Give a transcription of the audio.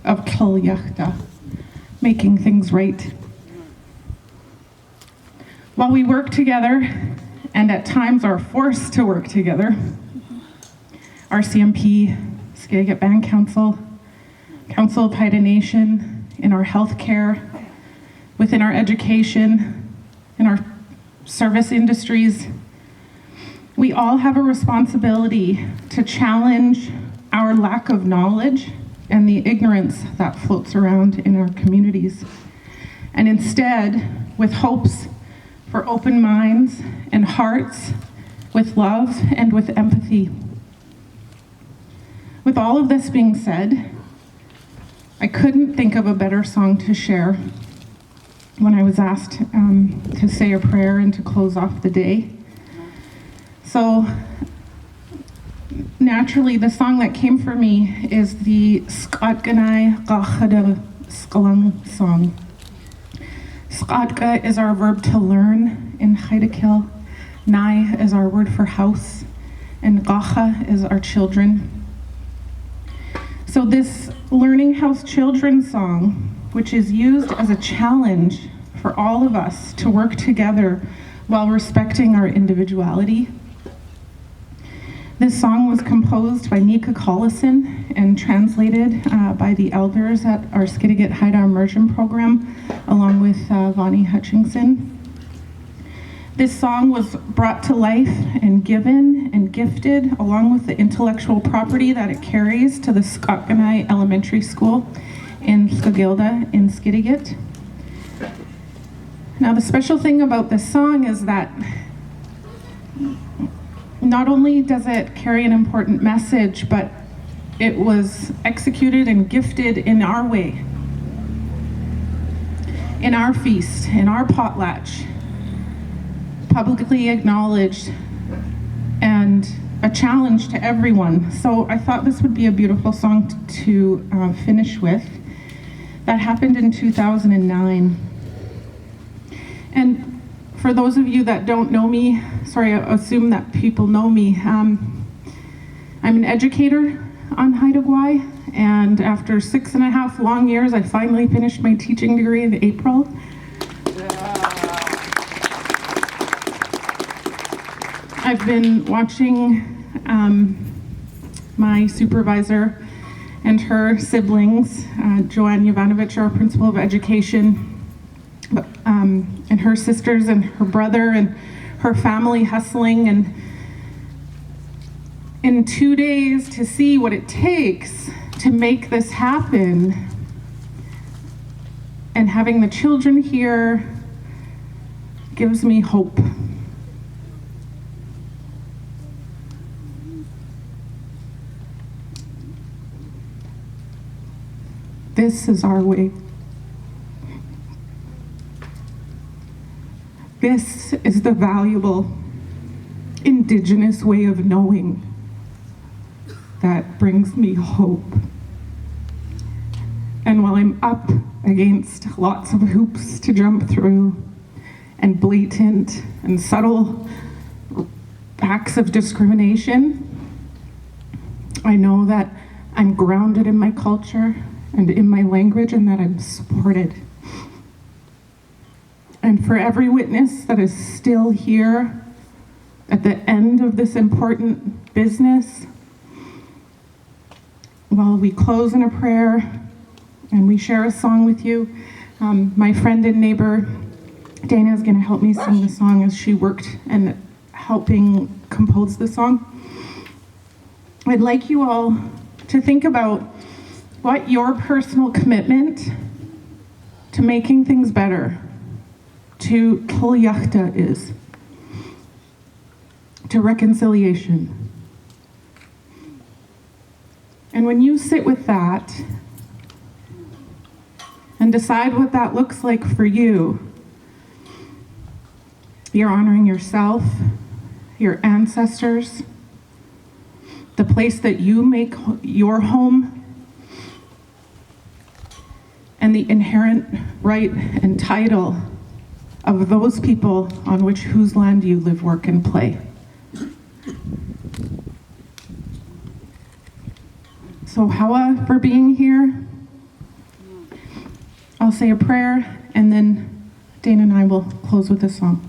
of Tliachta, making things right. While we work together, and at times are forced to work together, RCMP, Skidegate Band Council, Council of Haida Nations, in our healthcare, within our education, in our service industries, we all have a responsibility to challenge our lack of knowledge and the ignorance that floats around in our communities. And instead, with hopes for open minds and hearts, with love and with empathy. With all of this being said, I couldn't think of a better song to share when I was asked to say a prayer and to close off the day. So naturally, the song that came for me is the Skadganai Gachada Skalang song. Skadga is our verb to learn in Haida. Nai is our word for house, and Gacha is our children. So this Learning House Children song, which is used as a challenge for all of us to work together while respecting our individuality. This song was composed by Nika Collison and translated by the elders at our Skidegate Haida Immersion program, along with Vonnie Hutchinson. This song was brought to life and given and gifted along with the intellectual property that it carries to the Skadganai Elementary School in Skagilda in Skidegate. Now the special thing about this song is that not only does it carry an important message, but it was executed and gifted in our way, in our feast, in our potlatch, publicly acknowledged, and a challenge to everyone. So I thought this would be a beautiful song to finish with. That happened in 2009. And for those of you that don't know me, sorry, I assume that people know me, I'm an educator on Haida Gwaii, and after 6.5 long years, I finally finished my teaching degree in April. I've been watching my supervisor and her siblings, Joanne Jovanovich, our principal of education, and her sisters and her brother and her family hustling, and in 2 days to see what it takes to make this happen, and having the children here gives me hope. This is our way. This is the valuable Indigenous way of knowing that brings me hope. And while I'm up against lots of hoops to jump through and blatant and subtle acts of discrimination, I know that I'm grounded in my culture and in my language, and that I'm supported. And for every witness that is still here at the end of this important business, while we close in a prayer and we share a song with you, my friend and neighbor Dana is going to help me sing the song as she worked and helping compose the song. I'd like you all to think about what your personal commitment to making things better, to Tliachta is, to reconciliation. And when you sit with that and decide what that looks like for you, you're honoring yourself, your ancestors, the place that you make your home, and the inherent right and title of those people on whose land you live, work, and play. So Hawa for being here, I'll say a prayer, and then Dana and I will close with a song.